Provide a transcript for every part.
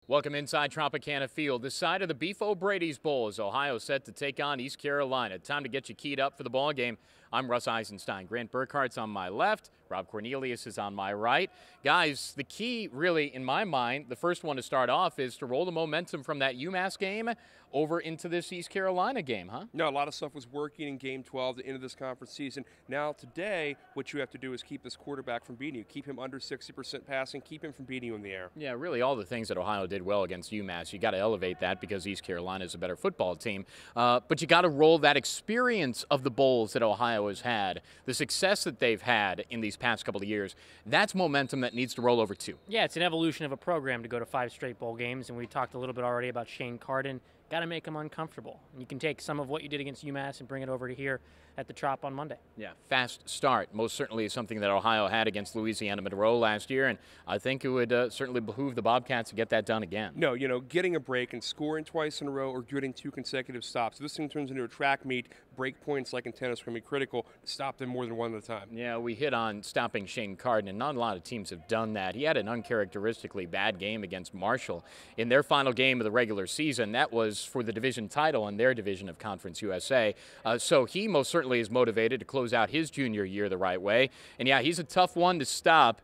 Welcome inside Tropicana Field. This side of the Beef O Brady's Bowl is Ohio set to take on East Carolina. Time to get you keyed up for the ball game. I'm Russ Eisenstein. Grant Burkhart's on my left. Rob Cornelius is on my right. Guys, the key really, in my mind, the first one to start off is to roll the momentum from that UMass game over into this East Carolina game, huh? No, a lot of stuff was working in Game 12, the end of this conference season. Now today, what you have to do is keep this quarterback from beating you. Keep him under 60% passing. Keep him from beating you in the air. Yeah, really all the things that Ohio did well against UMass. You got to elevate that because East Carolina is a better football team. But you got to roll that experience of the bowls that Ohio has had, the success that they've had in these past couple of years. That's momentum that needs to roll over too. Yeah, it's an evolution of a program to go to 5 straight bowl games, and we talked a little bit already about Shane Carden. Got to make him uncomfortable. And you can take some of what you did against UMass and bring it over to here at the Trop on Monday. Yeah, fast start most certainly is something that Ohio had against Louisiana Monroe last year, and I think it would certainly behoove the Bobcats to get that done again. No, you know, getting a break and scoring twice in a row or getting 2 consecutive stops. If this thing turns into a track meet, break points like in tennis are going to be critical to stop them more than one at a time. Yeah, we hit on stopping Shane Carden, and not a lot of teams have done that. He had an uncharacteristically bad game against Marshall in their final game of the regular season. That was for the division title in their division of Conference USA. So he most certainly is motivated to close out his junior year the right way. And yeah, he's a tough one to stop.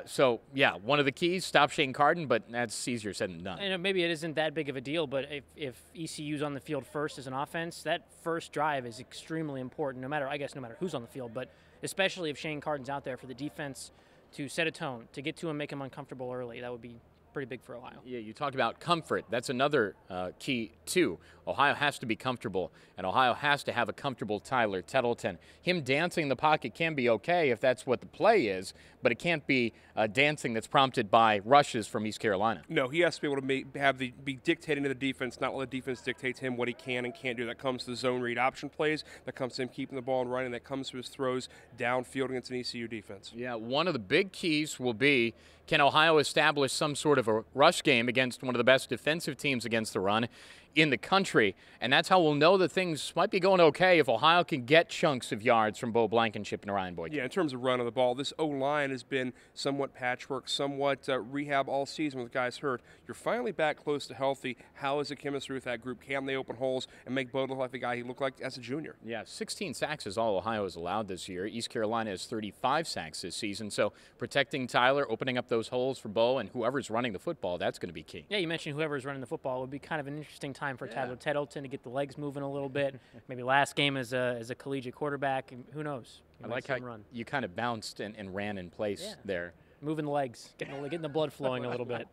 So, yeah, one of the keys, stop Shane Carden, but that's easier said than done. And maybe it isn't that big of a deal, but if ECU's on the field first as an offense, that first drive is extremely important, no matter who's on the field, but especially if Shane Carden's out there for the defense to set a tone, to get to him, make him uncomfortable early. That would be pretty big for Ohio. Yeah, you talked about comfort. That's another key, too. Ohio has to be comfortable, and Ohio has to have a comfortable Tyler Tettleton. Him dancing in the pocket can be okay if that's what the play is, but it can't be dancing that's prompted by rushes from East Carolina. No, he has to be able to be dictating to the defense, not let the defense dictate to him what he can and can't do. That comes to the zone read option plays, that comes to him keeping the ball and running, that comes to his throws downfield against an ECU defense. Yeah, one of the big keys will be, can Ohio establish some sort of a rush game against one of the best defensive teams against the run in the country? And that's how we'll know that things might be going okay if Ohio can get chunks of yards from Bo Blankenship and Ryan Boyd. Yeah, in terms of run of the ball, this O-line has been somewhat patchwork, somewhat rehab all season with guys hurt. You're finally back close to healthy. How is the chemistry with that group? Can they open holes and make Bo look like the guy he looked like as a junior? Yeah, 16 sacks is all Ohio has allowed this year. East Carolina has 35 sacks this season. So protecting Tyler, opening up those holes for Bo, and whoever's running the football, that's going to be key. Yeah, you mentioned whoever's running the football. It would be kind of an interesting time for Tyler Tettleton to get the legs moving a little bit. Maybe last game as a collegiate quarterback. Who knows? I like how you kind of bounced and ran in place there. Moving the legs, getting the blood flowing a little bit.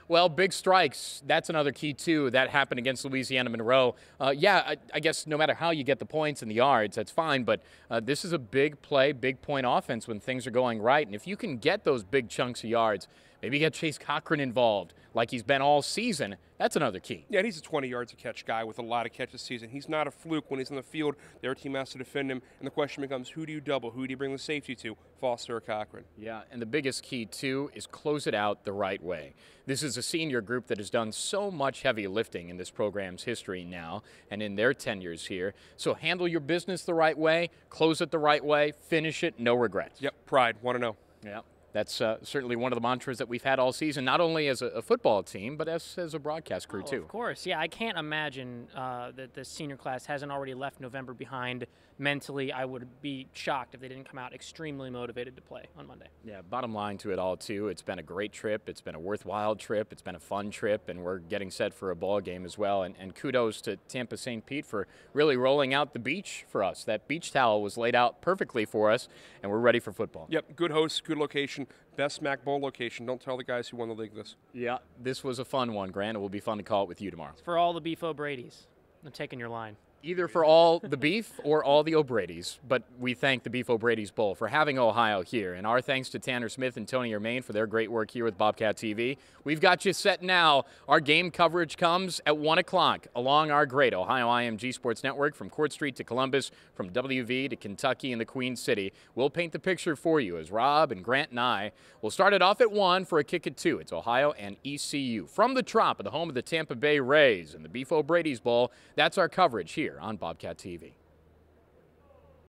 Well, big strikes, that's another key, too. That happened against Louisiana Monroe. I guess no matter how you get the points and the yards, that's fine. But this is a big play, big point offense when things are going right. And if you can get those big chunks of yards, maybe get Chase Cochran involved like he's been all season, that's another key. Yeah, he's a 20 yards a catch guy with a lot of catches this season. He's not a fluke when he's on the field. Their team has to defend him. And the question becomes, who do you double? Who do you bring the safety to? Foster or Cochran? Yeah, and the biggest key, too, is close it out the right way. This is a senior group that has done so much heavy lifting in this program's history now and in their tenures here. So handle your business the right way, close it the right way, finish it, no regrets. Yep, pride, want to know. Yeah. That's certainly one of the mantras that we've had all season, not only as a football team, but as a broadcast crew, too. Of course. Yeah, I can't imagine that the senior class hasn't already left November behind mentally. I would be shocked if they didn't come out extremely motivated to play on Monday. Yeah, bottom line to it all, too, it's been a great trip. It's been a worthwhile trip. It's been a fun trip, and we're getting set for a ball game as well. And kudos to Tampa St. Pete for really rolling out the beach for us. That beach towel was laid out perfectly for us, and we're ready for football. Yep, good host, good location. Best MAC Bowl location. Don't tell the guys who won the league this. Yeah, this was a fun one, Grant. It will be fun to call it with you tomorrow. For all the Beef O Bradys, I'm taking your line. Either for all the beef or all the O'Brady's. But we thank the Beef O Brady's Bowl for having Ohio here. And our thanks to Tanner Smith and Tony Ermain for their great work here with Bobcat TV. We've got you set now. Our game coverage comes at 1 o'clock along our great Ohio IMG Sports Network from Court Street to Columbus, from WV to Kentucky and the Queen City. We'll paint the picture for you as Rob and Grant and I will start it off at 1 for a kick at 2. It's Ohio and ECU. From the Trop, the home of the Tampa Bay Rays and the Beef O Brady's Bowl, that's our coverage here on Bobcat TV.